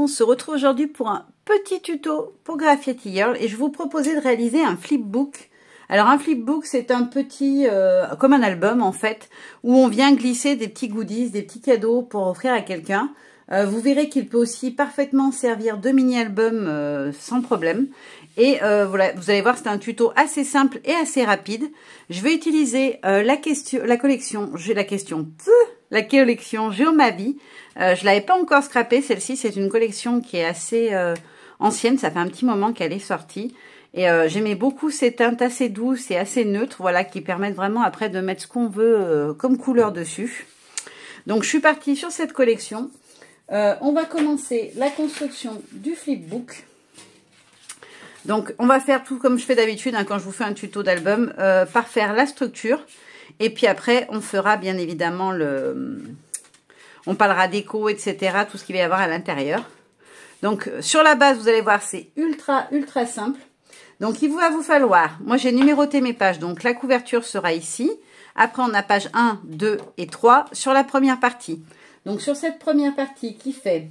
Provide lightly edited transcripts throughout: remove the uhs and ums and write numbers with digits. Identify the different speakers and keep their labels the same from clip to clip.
Speaker 1: on se retrouve aujourd'hui pour un petit tuto pour Graffiti Girl et je vous proposais de réaliser un flipbook. Alors un flipbook, c'est un petit, comme un album en fait, où on vient glisser des petits goodies, des petits cadeaux pour offrir à quelqu'un. Vous verrez qu'il peut aussi parfaitement servir de mini-album sans problème. Et voilà, vous allez voir, c'est un tuto assez simple et assez rapide. Je vais utiliser la collection Geomavie. Je l'avais pas encore scrappée, celle-ci, c'est une collection qui est assez ancienne, ça fait un petit moment qu'elle est sortie. Et j'aimais beaucoup ces teintes assez douces et assez neutres, voilà, qui permettent vraiment après de mettre ce qu'on veut comme couleur dessus. Donc je suis partie sur cette collection. On va commencer la construction du flipbook. Donc on va faire tout comme je fais d'habitude hein, quand je vous fais un tuto d'album, par faire la structure. Et puis après on fera bien évidemment on parlera déco, etc. Tout ce qu'il va y avoir à l'intérieur. Donc sur la base vous allez voir c'est ultra simple. Donc il va vous falloir, moi j'ai numéroté mes pages, donc la couverture sera ici. Après on a page 1, 2 et 3 sur la première partie. Donc sur cette première partie qui fait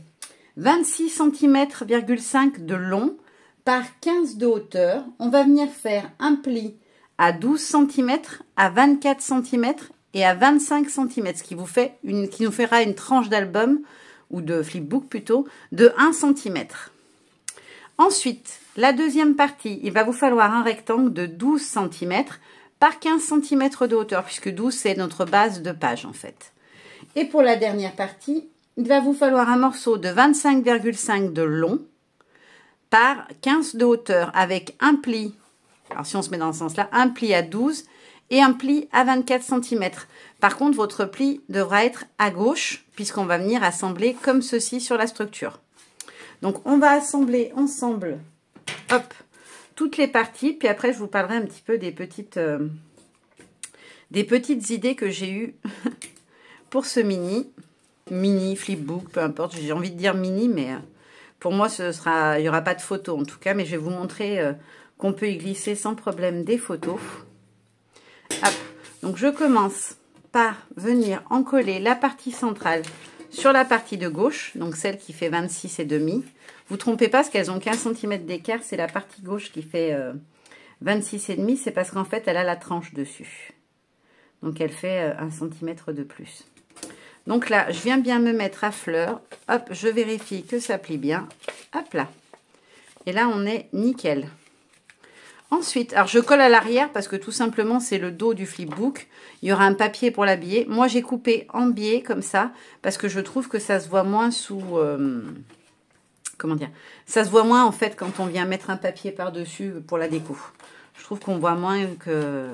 Speaker 1: 26 cm,5 de long par 15 de hauteur, on va venir faire un pli à 12 cm, à 24 cm et à 25 cm, ce qui nous fera une tranche d'album, ou de flipbook plutôt, de 1 cm. Ensuite, la deuxième partie, il va vous falloir un rectangle de 12 cm par 15 cm de hauteur, puisque 12 c'est notre base de page en fait. Et pour la dernière partie, il va vous falloir un morceau de 25,5 de long par 15 de hauteur avec un pli, alors si on se met dans ce sens-là, un pli à 12 et un pli à 24 cm. Par contre, votre pli devra être à gauche puisqu'on va venir assembler comme ceci sur la structure. Donc, on va assembler ensemble, hop, toutes les parties. Puis après, je vous parlerai un petit peu des petites idées que j'ai eues pour ce mini flipbook, peu importe. J'ai envie de dire mini, mais pour moi, il n'y aura pas de photos en tout cas. Mais je vais vous montrer qu'on peut y glisser sans problème des photos. Hop. Donc, je commence par venir encoller la partie centrale sur la partie de gauche, donc celle qui fait 26,5. Vous trompez pas, parce qu'elles ont 15 cm d'écart, c'est la partie gauche qui fait 26,5, c'est parce qu'en fait, elle a la tranche dessus. Donc, elle fait 1 cm de plus. Donc là, je viens bien me mettre à fleur. Hop, je vérifie que ça plie bien. Hop là. Et là, on est nickel. Ensuite, alors je colle à l'arrière parce que tout simplement, c'est le dos du flipbook. Il y aura un papier pour l'habiller. Moi, j'ai coupé en biais comme ça parce que je trouve que ça se voit moins sous... comment dire? Ça se voit moins en fait quand on vient mettre un papier par-dessus pour la déco. Je trouve qu'on voit moins que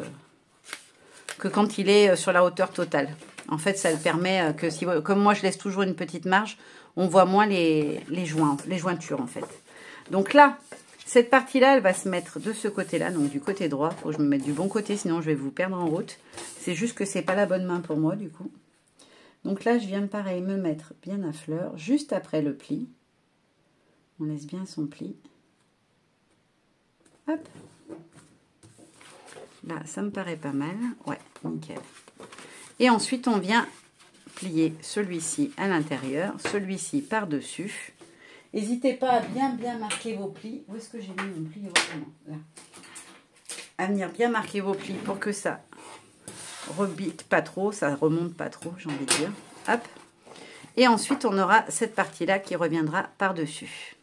Speaker 1: quand il est sur la hauteur totale. En fait, ça le permet que si, comme moi, je laisse toujours une petite marge, on voit moins les jointures en fait. Donc là, cette partie-là, elle va se mettre de ce côté-là, donc du côté droit. Il faut que je me mette du bon côté, sinon je vais vous perdre en route. C'est juste que c'est pas la bonne main pour moi, du coup. Donc là, je viens pareil me mettre bien à fleur, juste après le pli. On laisse bien son pli. Hop. Là, ça me paraît pas mal. Ouais, nickel. Et ensuite, on vient plier celui-ci à l'intérieur, celui-ci par-dessus. N'hésitez pas à bien marquer vos plis. Où est-ce que j'ai mis mon pli? Là. À venir bien marquer vos plis pour que ça rebite pas trop, ça remonte pas trop, j'ai envie de dire. Hop. Et ensuite, on aura cette partie-là qui reviendra par-dessus.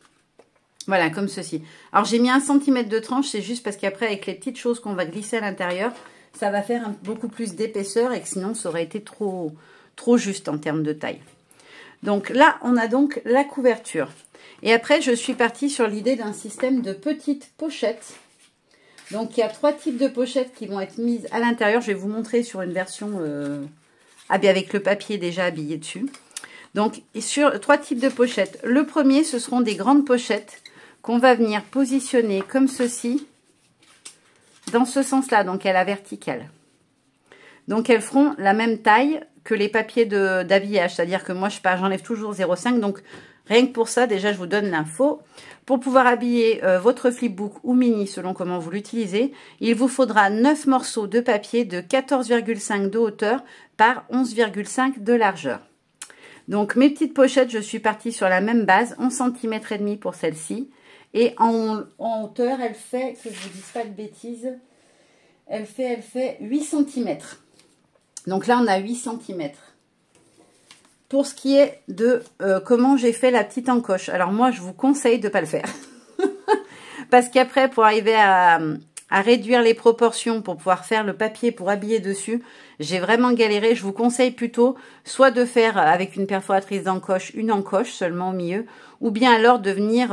Speaker 1: Voilà, comme ceci. Alors, j'ai mis 1 cm de tranche, c'est juste parce qu'après, avec les petites choses qu'on va glisser à l'intérieur, ça va faire beaucoup plus d'épaisseur et que sinon, ça aurait été trop juste en termes de taille. Donc là, on a donc la couverture. Et après, je suis partie sur l'idée d'un système de petites pochettes. Donc, il y a 3 types de pochettes qui vont être mises à l'intérieur. Je vais vous montrer sur une version avec le papier déjà habillé dessus. Donc, sur 3 types de pochettes. Le premier, ce seront des grandes pochettes qu'on va venir positionner comme ceci, dans ce sens-là, donc à la verticale. Donc, elles feront la même taille que les papiers d'habillage. C'est-à-dire que moi, j'enlève toujours 0,5. Donc, rien que pour ça, déjà, je vous donne l'info. Pour pouvoir habiller votre flipbook ou mini, selon comment vous l'utilisez, il vous faudra 9 morceaux de papier de 14,5 de hauteur par 11,5 de largeur. Donc, mes petites pochettes, je suis partie sur la même base, 11 cm et demi pour celle-ci. Et en hauteur, elle fait, que je ne vous dise pas de bêtises, elle fait 8 cm. Donc là, on a 8 cm. Pour ce qui est de comment j'ai fait la petite encoche. Alors moi, je vous conseille de ne pas le faire. Parce qu'après, pour arriver à réduire les proportions, pour pouvoir faire le papier pour habiller dessus, j'ai vraiment galéré. Je vous conseille plutôt soit de faire avec une perforatrice d'encoche, une encoche seulement au milieu, ou bien alors de venir,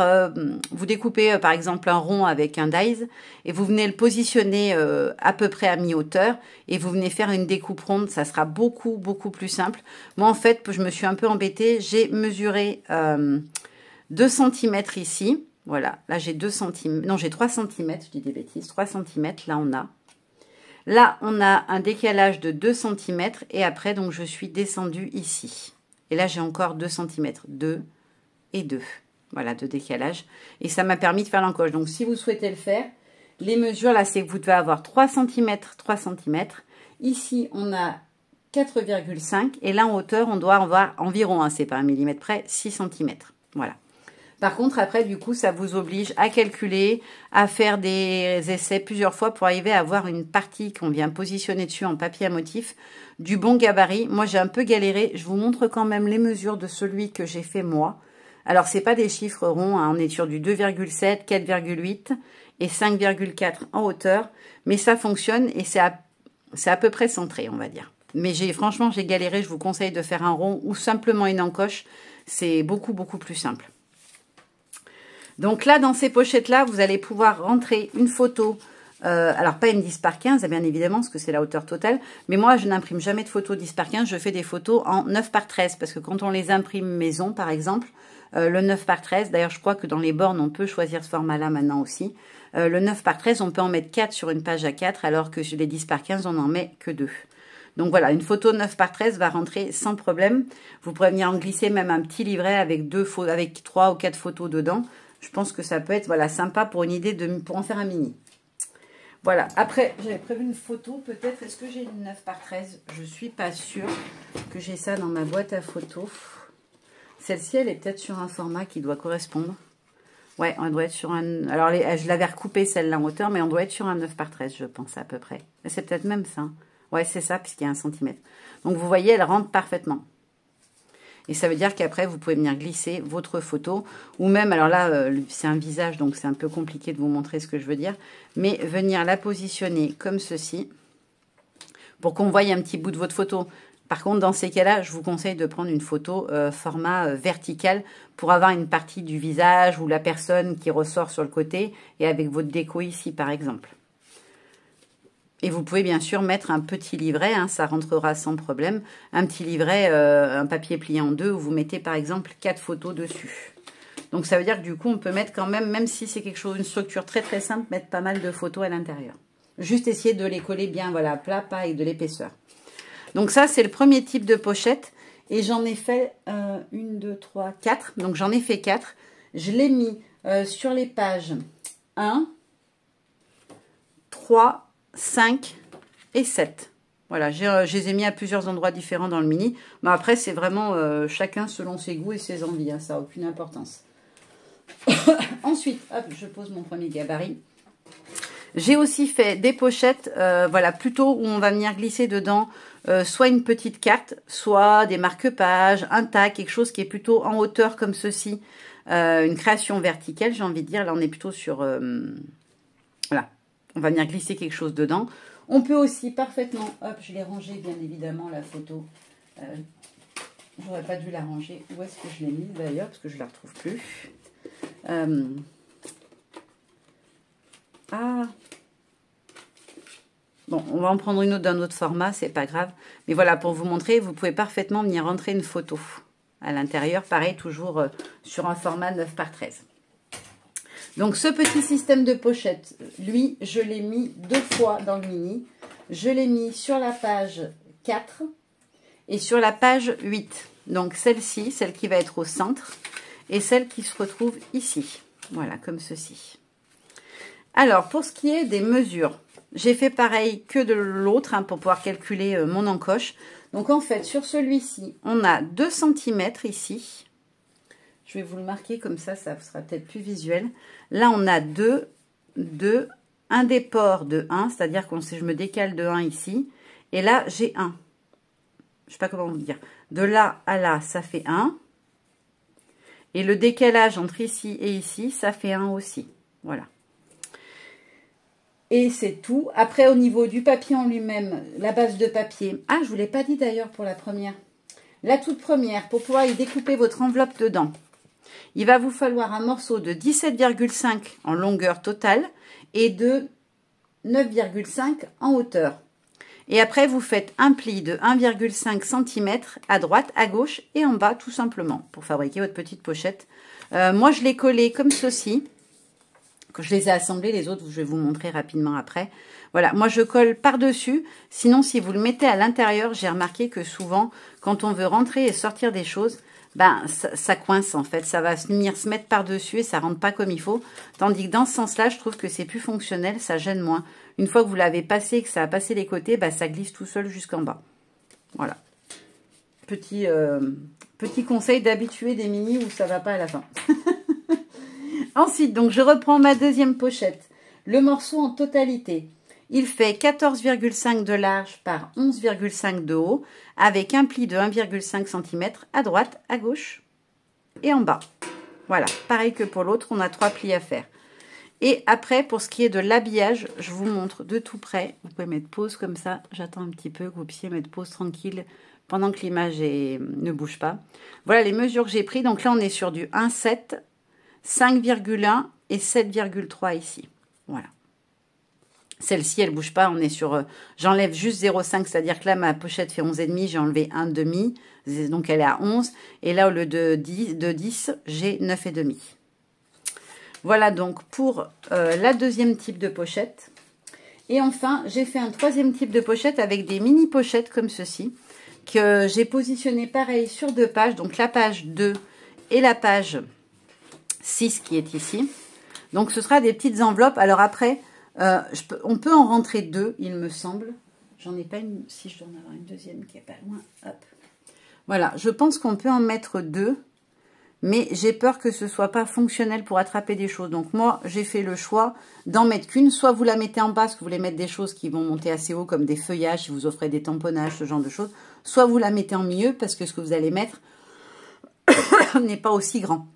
Speaker 1: vous découper par exemple un rond avec un dies, et vous venez le positionner à peu près à mi-hauteur, et vous venez faire une découpe ronde, ça sera beaucoup plus simple. Moi en fait, je me suis un peu embêtée, j'ai mesuré 2 cm ici, voilà, là j'ai 2 cm, non j'ai 3 cm, je dis des bêtises, 3 cm, là on a un décalage de 2 cm, et après donc je suis descendue ici, et là j'ai encore 2 cm, 2 et 2, voilà, de décalage, et ça m'a permis de faire l'encoche. Donc si vous souhaitez le faire, les mesures là c'est que vous devez avoir 3 cm, 3 cm, ici on a 4,5, et là en hauteur on doit avoir environ, hein, c'est pas un millimètre près, 6 cm, voilà. Par contre, après, du coup, ça vous oblige à calculer, à faire des essais plusieurs fois pour arriver à avoir une partie qu'on vient positionner dessus en papier à motif du bon gabarit. Moi, j'ai un peu galéré. Je vous montre quand même les mesures de celui que j'ai fait moi. Alors, c'est pas des chiffres ronds, hein. On est sur du 2,7, 4,8 et 5,4 en hauteur. Mais ça fonctionne et c'est à peu près centré, on va dire. Mais franchement, j'ai galéré. Je vous conseille de faire un rond ou simplement une encoche. C'est beaucoup plus simple. Donc là, dans ces pochettes-là, vous allez pouvoir rentrer une photo, alors pas une 10 par 15, bien évidemment, parce que c'est la hauteur totale, mais moi, je n'imprime jamais de photos 10 par 15, je fais des photos en 9 par 13, parce que quand on les imprime maison, par exemple, le 9 par 13, d'ailleurs, je crois que dans les bornes, on peut choisir ce format-là maintenant aussi, le 9 par 13, on peut en mettre 4 sur une page A4, alors que sur les 10 par 15, on n'en met que 2. Donc voilà, une photo 9 par 13 va rentrer sans problème. Vous pourrez venir en glisser même un petit livret avec 3 ou 4 photos dedans. Je pense que ça peut être voilà, sympa pour une idée pour en faire un mini. Voilà. Après, j'avais prévu une photo. Peut-être, est-ce que j'ai une 9 par 13? Je ne suis pas sûre que j'ai ça dans ma boîte à photos. Celle-ci, elle est peut-être sur un format qui doit correspondre. Ouais, on doit être sur un... Alors, je l'avais recoupée celle-là en hauteur, mais on doit être sur un 9 par 13, je pense, à peu près. C'est peut-être même ça. Ouais, c'est ça, puisqu'il y a 1 cm. Donc, vous voyez, elle rentre parfaitement. Et ça veut dire qu'après, vous pouvez venir glisser votre photo. Ou même, alors là, c'est un visage, donc c'est un peu compliqué de vous montrer ce que je veux dire. Mais venir la positionner comme ceci, pour qu'on voie un petit bout de votre photo. Par contre, dans ces cas-là, je vous conseille de prendre une photo format vertical pour avoir une partie du visage ou la personne qui ressort sur le côté et avec votre déco ici, par exemple. Et vous pouvez bien sûr mettre un petit livret, hein, ça rentrera sans problème. Un petit livret, un papier plié en deux, où vous mettez par exemple 4 photos dessus. Donc ça veut dire que du coup, on peut mettre quand même si c'est quelque chose, une structure très simple, mettre pas mal de photos à l'intérieur. Juste essayer de les coller bien, voilà, plat, pas avec de l'épaisseur. Donc ça, c'est le premier type de pochette. Et j'en ai fait 1, 2, 3, 4. Donc j'en ai fait 4. Je l'ai mis sur les pages 1, 3, 5 et 7. Voilà, je les ai mis à plusieurs endroits différents dans le mini. Mais après, c'est vraiment chacun selon ses goûts et ses envies. Hein, ça n'a aucune importance. Ensuite, hop, je pose mon premier gabarit. J'ai aussi fait des pochettes, voilà, plutôt où on va venir glisser dedans soit une petite carte, soit des marque-pages, un tag, quelque chose qui est plutôt en hauteur comme ceci. Une création verticale, j'ai envie de dire. Là, on est plutôt sur... voilà. On va venir glisser quelque chose dedans. On peut aussi parfaitement... Hop, je l'ai rangé, bien évidemment, la photo. J'aurais pas dû la ranger. Où est-ce que je l'ai mise, d'ailleurs? Parce que je ne la retrouve plus. Bon, on va en prendre une autre d'un autre format, c'est pas grave. Mais voilà, pour vous montrer, vous pouvez parfaitement venir rentrer une photo à l'intérieur. Pareil, toujours sur un format 9 par 13. Donc, ce petit système de pochette, lui, je l'ai mis 2 fois dans le mini. Je l'ai mis sur la page 4 et sur la page 8. Donc, celle-ci, celle qui va être au centre et celle qui se retrouve ici. Voilà, comme ceci. Alors, pour ce qui est des mesures, J'ai fait pareil que de l'autre, hein, pour pouvoir calculer mon encoche. Donc en fait, sur celui-ci, on a 2 cm ici. Je vais vous le marquer comme ça sera peut-être plus visuel. Là, on a 2, un déport de 1, c'est-à-dire que je me décale de 1 ici. Et là, j'ai 1. Je ne sais pas comment vous dire. De là à là, ça fait 1. Et le décalage entre ici et ici, ça fait 1 aussi. Voilà. Et c'est tout. Après, au niveau du papier en lui-même, la base de papier. Ah, je ne vous l'ai pas dit d'ailleurs pour la première. La toute première, pour pouvoir y découper votre enveloppe dedans, il va vous falloir un morceau de 17,5 en longueur totale et de 9,5 en hauteur. Et après, vous faites un pli de 1,5 cm à droite, à gauche et en bas, tout simplement, pour fabriquer votre petite pochette. Moi, je l'ai collé comme ceci. Je les ai assemblés, les autres, je vais vous montrer rapidement après. Voilà, moi, je colle par-dessus. Sinon, si vous le mettez à l'intérieur, j'ai remarqué que souvent, quand on veut rentrer et sortir des choses, ben, ça coince, en fait. Ça va venir se mettre par-dessus et ça rentre pas comme il faut. Tandis que dans ce sens-là, je trouve que c'est plus fonctionnel, ça gêne moins. Une fois que vous l'avez passé et que ça a passé les côtés, ben, ça glisse tout seul jusqu'en bas. Voilà. Petit conseil d'habituer des mini où ça va pas à la fin. Ensuite, donc, je reprends ma deuxième pochette. Le morceau en totalité. Il fait 14,5 de large par 11,5 de haut, avec un pli de 1,5 cm à droite, à gauche et en bas. Voilà, pareil que pour l'autre, on a 3 plis à faire. Et après, pour ce qui est de l'habillage, je vous montre de tout près. Vous pouvez mettre pause comme ça. J'attends un petit peu que vous puissiez mettre pause tranquille pendant que l'image ne bouge pas. Voilà les mesures que j'ai prises. Donc là, on est sur du 1,7, 5,1 et 7,3 ici. Voilà. Celle-ci, elle ne bouge pas. On est sur... j'enlève juste 0,5, c'est-à-dire que là, ma pochette fait 11,5. J'ai enlevé 1,5. Donc, elle est à 11. Et là, au lieu de 10, j'ai 9,5. Voilà donc pour la deuxième type de pochette. Et enfin, j'ai fait un troisième type de pochette avec des mini pochettes comme ceci, que j'ai positionné pareil sur 2 pages. Donc, la page 2 et la page 6 qui est ici. Donc, ce sera des petites enveloppes. Alors après... on peut en rentrer 2, il me semble. J'en ai pas une, si je dois en avoir une deuxième qui est pas loin. Hop. Voilà, je pense qu'on peut en mettre 2, mais j'ai peur que ce soit pas fonctionnel pour attraper des choses. Donc moi, j'ai fait le choix d'en mettre qu'une. Soit vous la mettez en bas, parce que vous voulez mettre des choses qui vont monter assez haut, comme des feuillages, si vous offrez des tamponnages, ce genre de choses. Soit vous la mettez en milieu, parce que ce que vous allez mettre n'est pas aussi grand.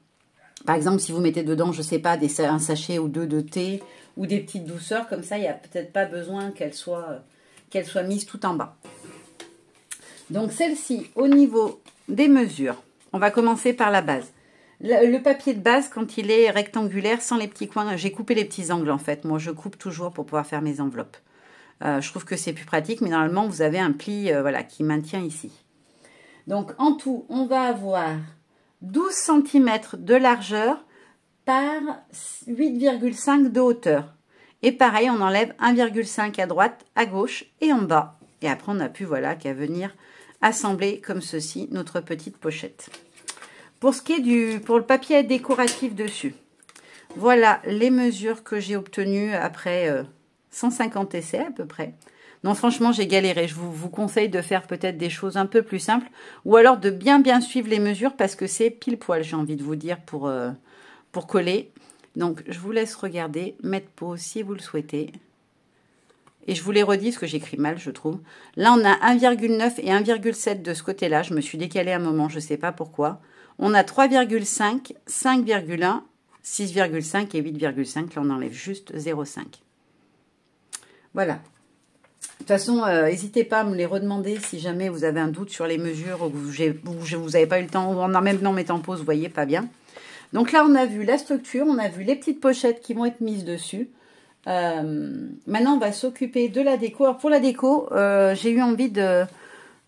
Speaker 1: Par exemple, si vous mettez dedans, je sais pas, un sachet ou 2 de thé, ou des petites douceurs, comme ça, il n'y a peut-être pas besoin qu'elle soit mise tout en bas. Donc, celle-ci, au niveau des mesures, on va commencer par la base. Le papier de base, quand il est rectangulaire, sans les petits coins, j'ai coupé les petits angles, en fait. Moi, je coupe toujours pour pouvoir faire mes enveloppes. Je trouve que c'est plus pratique, mais normalement, vous avez un pli voilà, qui maintient ici. Donc, en tout, on va avoir 12 cm de largeur, par 8,5 de hauteur. Et pareil, on enlève 1,5 à droite, à gauche et en bas. Et après, on n'a plus voilà, qu'à venir assembler comme ceci notre petite pochette. Pour ce qui est pour le papier décoratif dessus, voilà les mesures que j'ai obtenues après 150 essais à peu près. Non, franchement, j'ai galéré. Je vous conseille de faire peut-être des choses un peu plus simples ou alors de bien suivre les mesures parce que c'est pile poil, j'ai envie de vous dire, pour coller. Donc, je vous laisse regarder, mettre pause si vous le souhaitez. Et je vous les redis, parce que j'écris mal, je trouve. Là, on a 1,9 et 1,7 de ce côté-là. Je me suis décalée un moment, je ne sais pas pourquoi. On a 3,5, 5,1, 6,5 et 8,5. Là, on enlève juste 0,5. Voilà. De toute façon, n'hésitez pas à me les redemander si jamais vous avez un doute sur les mesures ou que vous n'avez pas eu le temps, ou en même temps mettre en pause, vous voyez, pas bien. Donc là, on a vu la structure, on a vu les petites pochettes qui vont être mises dessus. Maintenant, on va s'occuper de la déco. Alors, pour la déco, j'ai eu envie de...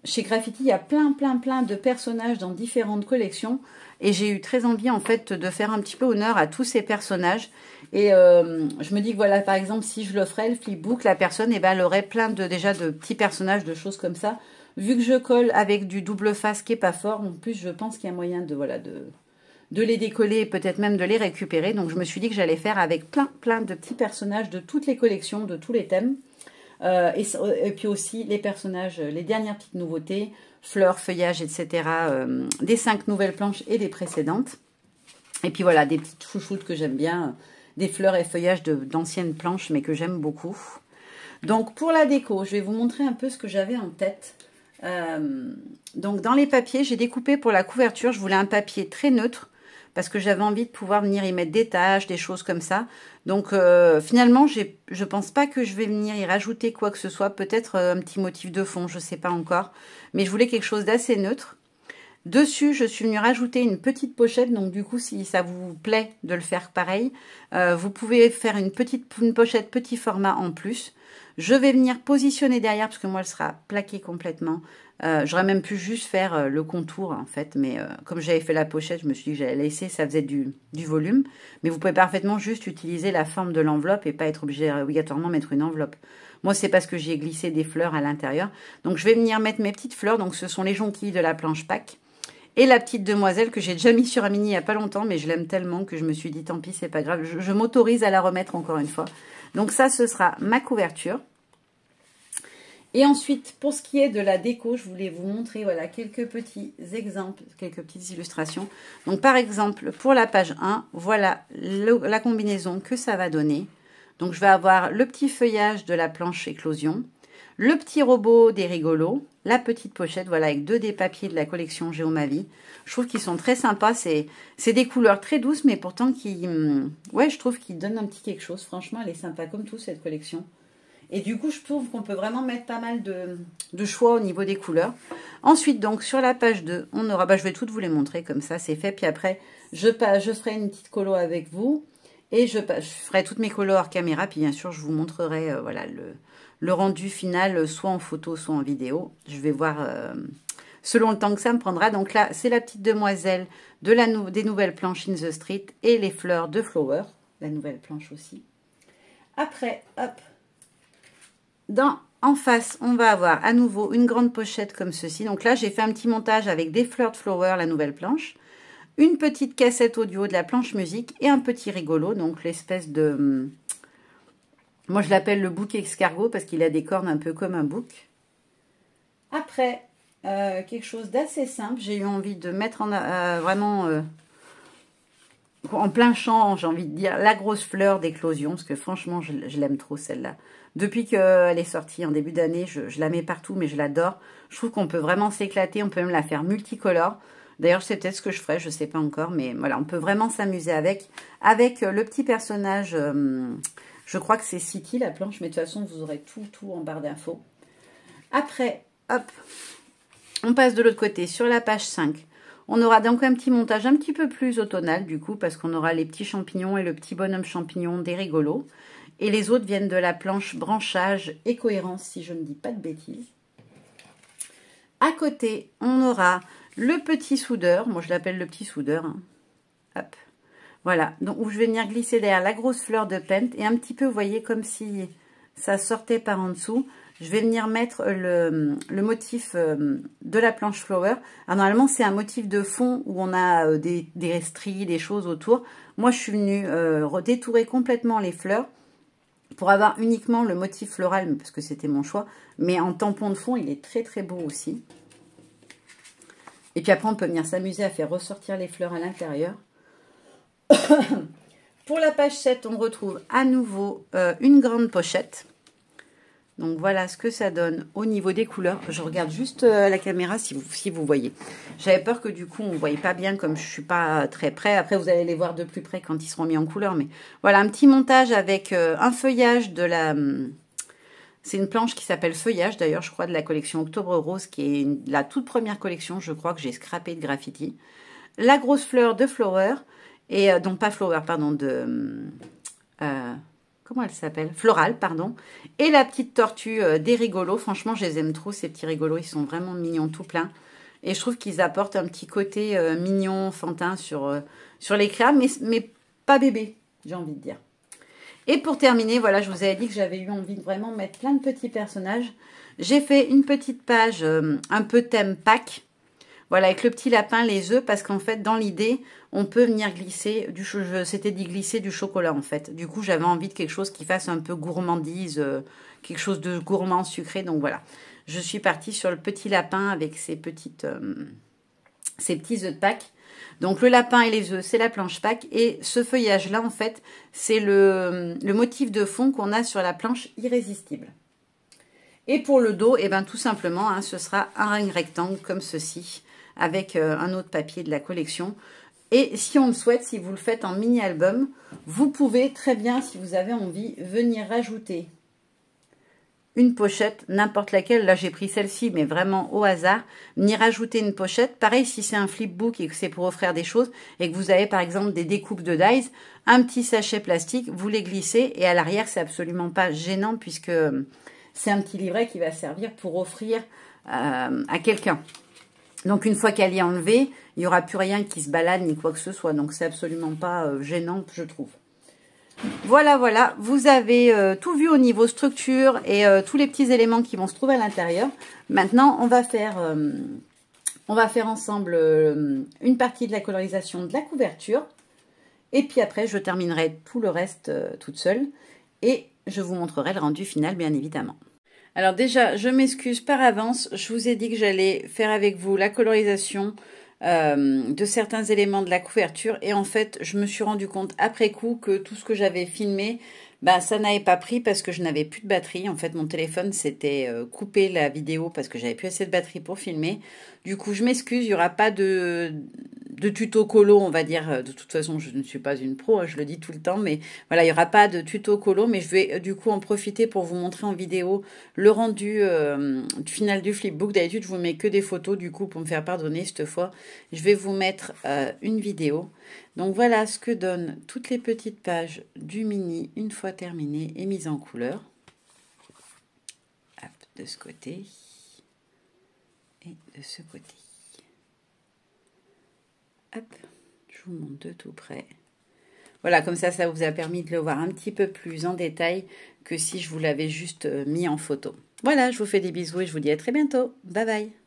Speaker 1: Chez Graffiti, il y a plein de personnages dans différentes collections. Et j'ai eu très envie, en fait, de faire un petit peu honneur à tous ces personnages. Et je me dis que, voilà, par exemple, si je l'offrais, le flipbook, la personne, eh ben, elle aurait plein déjà de petits personnages, de choses comme ça. Vu que je colle avec du double face qui n'est pas fort, en plus, je pense qu'il y a moyen de... Voilà, de les décoller et peut-être même de les récupérer. Donc, je me suis dit que j'allais faire avec plein de petits personnages de toutes les collections, de tous les thèmes. Et puis aussi les personnages, les dernières petites nouveautés, fleurs, feuillages, etc. Des 5 nouvelles planches et des précédentes. Et puis voilà, des petites chouchoutes que j'aime bien, des fleurs et feuillages d'anciennes planches, mais que j'aime beaucoup. Donc pour la déco, je vais vous montrer un peu ce que j'avais en tête. Donc dans les papiers, j'ai découpé pour la couverture, je voulais un papier très neutre, parce que j'avais envie de pouvoir venir y mettre des taches, des choses comme ça. Donc finalement, je pense pas que je vais venir y rajouter quoi que ce soit. Peut-être un petit motif de fond, je sais pas encore. Mais je voulais quelque chose d'assez neutre. Dessus, je suis venue rajouter une petite pochette. Donc du coup, si ça vous plaît de le faire pareil, vous pouvez faire une pochette petit format en plus. Je vais venir positionner derrière, parce que moi, elle sera plaquée complètement. J'aurais même pu juste faire le contour, en fait. Mais comme j'avais fait la pochette, je me suis dit que j'allais laisser, ça faisait du volume. Mais vous pouvez parfaitement juste utiliser la forme de l'enveloppe et pas être obligé obligatoirement mettre une enveloppe. Moi, c'est parce que j'y ai glissé des fleurs à l'intérieur. Donc, je vais venir mettre mes petites fleurs. Donc, ce sont les jonquilles de la planche Pâques. Et la petite demoiselle que j'ai déjà mis sur Amini il n'y a pas longtemps, mais je l'aime tellement que je me suis dit, tant pis, c'est pas grave. Je m'autorise à la remettre encore une fois. Donc ça, ce sera ma couverture. Et ensuite, pour ce qui est de la déco, je voulais vous montrer voilà, quelques petits exemples, quelques petites illustrations. Donc par exemple, pour la page 1, voilà la combinaison que ça va donner. Donc je vais avoir le petit feuillage de la planche éclosion, le petit robot des rigolos, la petite pochette, voilà, avec 2 des papiers de la collection Géomavie. Je trouve qu'ils sont très sympas. C'est des couleurs très douces, mais pourtant qui, ouais, je trouve qu'ils donnent un petit quelque chose. Franchement, elle est sympa comme tout, cette collection. Et du coup, je trouve qu'on peut vraiment mettre pas mal de choix au niveau des couleurs. Ensuite, donc, sur la page 2, on aura, je vais toutes vous les montrer comme ça, c'est fait. Puis après, je ferai une petite colo avec vous. Et je ferai toutes mes colos hors caméra. Puis bien sûr, je vous montrerai voilà, le rendu final, soit en photo, soit en vidéo. Je vais voir selon le temps que ça me prendra. Donc là, c'est la petite demoiselle des nouvelles planches In the Street et les fleurs de Flower, la nouvelle planche aussi. Après, hop, en face, on va avoir à nouveau une grande pochette comme ceci. Donc là, j'ai fait un petit montage avec des fleurs de Flower, la nouvelle planche, une petite cassette audio de la planche musique et un petit rigolo, donc l'espèce de... Moi, je l'appelle le bouc escargot parce qu'il a des cornes un peu comme un bouc. Après, quelque chose d'assez simple. J'ai eu envie de mettre vraiment en plein champ, j'ai envie de dire, la grosse fleur d'éclosion. Parce que franchement, je l'aime trop celle-là. Depuis qu'elle est sortie en début d'année, je la mets partout, mais je l'adore. Je trouve qu'on peut vraiment s'éclater. On peut même la faire multicolore. D'ailleurs, c'est peut-être ce que je ferai, je ne sais pas encore. Mais voilà, on peut vraiment s'amuser avec le petit personnage... je crois que c'est City, la planche, mais de toute façon, vous aurez tout en barre d'infos. Après, hop, on passe de l'autre côté. Sur la page 5, on aura donc un petit montage un petit peu plus automnal, du coup, parce qu'on aura les petits champignons et le petit bonhomme champignon des rigolos. Et les autres viennent de la planche branchage et cohérence, si je ne dis pas de bêtises. À côté, on aura le petit soudeur. Moi, je l'appelle le petit soudeur. Hein. Hop. Voilà, donc où je vais venir glisser derrière la grosse fleur de penthe et un petit peu, vous voyez, comme si ça sortait par en dessous. Je vais venir mettre le motif de la planche flower. Alors normalement, c'est un motif de fond où on a des stries, des choses autour. Moi, je suis venue détourer complètement les fleurs pour avoir uniquement le motif floral, parce que c'était mon choix. Mais en tampon de fond, il est très très beau aussi. Et puis après, on peut venir s'amuser à faire ressortir les fleurs à l'intérieur. Pour la page 7, on retrouve à nouveau une grande pochette. Donc voilà ce que ça donne au niveau des couleurs. Je regarde juste la caméra si vous voyez. J'avais peur que du coup on ne voyait pas bien comme je ne suis pas très près. Après vous allez les voir de plus près quand ils seront mis en couleur. Mais voilà un petit montage avec un feuillage de la... c'est une planche qui s'appelle Feuillage d'ailleurs je crois de la collection Octobre Rose qui est la toute première collection je crois que j'ai scrappé de graffiti. La grosse fleur de Flower. Et donc pas Flower, pardon, comment elle s'appelle? Floral, pardon. Et la petite tortue des rigolos. Franchement, je les aime trop, ces petits rigolos. Ils sont vraiment mignons tout plein. Et je trouve qu'ils apportent un petit côté mignon, enfantin sur l'éclat, mais pas bébé, j'ai envie de dire. Et pour terminer, voilà, je vous avais dit que j'avais eu envie de vraiment mettre plein de petits personnages. J'ai fait une petite page un peu thème Pâques. Voilà, avec le petit lapin, les œufs, parce qu'en fait, dans l'idée, on peut venir glisser, c'était dit glisser du chocolat, en fait. Du coup, j'avais envie de quelque chose qui fasse un peu gourmandise, quelque chose de gourmand, sucré. Donc voilà, je suis partie sur le petit lapin avec ces petits œufs de Pâques. Donc le lapin et les œufs, c'est la planche Pâques. Et ce feuillage-là, en fait, c'est le motif de fond qu'on a sur la planche Irrésistible. Et pour le dos, eh ben, tout simplement, hein, ce sera un rectangle comme ceci, avec un autre papier de la collection. Et si on le souhaite, si vous le faites en mini-album, vous pouvez très bien, si vous avez envie, venir rajouter une pochette, n'importe laquelle. Là, j'ai pris celle-ci, mais vraiment au hasard. Venir rajouter une pochette. Pareil, si c'est un flipbook et que c'est pour offrir des choses, et que vous avez par exemple des découpes de dies, un petit sachet plastique, vous les glissez. Et à l'arrière, c'est absolument pas gênant, puisque c'est un petit livret qui va servir pour offrir à quelqu'un. Donc, une fois qu'elle est enlevée, il n'y aura plus rien qui se balade ni quoi que ce soit. Donc, c'est absolument pas gênant, je trouve. Voilà, voilà. Vous avez tout vu au niveau structure et tous les petits éléments qui vont se trouver à l'intérieur. Maintenant, on va faire ensemble une partie de la colorisation de la couverture. Et puis après, je terminerai tout le reste toute seule. Et je vous montrerai le rendu final, bien évidemment. Alors déjà, je m'excuse par avance. Je vous ai dit que j'allais faire avec vous la colorisation de certains éléments de la couverture. Et en fait, je me suis rendu compte après coup que tout ce que j'avais filmé, bah, ça n'avait pas pris parce que je n'avais plus de batterie. En fait, mon téléphone s'était coupé la vidéo parce que j'avais plus assez de batterie pour filmer. Du coup, je m'excuse, il n'y aura pas de tuto colo, on va dire. De toute façon, je ne suis pas une pro, hein, je le dis tout le temps, mais voilà, il n'y aura pas de tuto colo, mais je vais du coup en profiter pour vous montrer en vidéo le rendu final du flipbook. D'habitude, je vous mets que des photos, du coup, pour me faire pardonner cette fois, je vais vous mettre une vidéo. Donc voilà ce que donnent toutes les petites pages du mini une fois terminées et mises en couleur. Hop, de ce côté et de ce côté. Hop, je vous montre de tout près. Voilà, comme ça vous a permis de le voir un petit peu plus en détail que si je vous l'avais juste mis en photo. Voilà, je vous fais des bisous et je vous dis à très bientôt. Bye bye.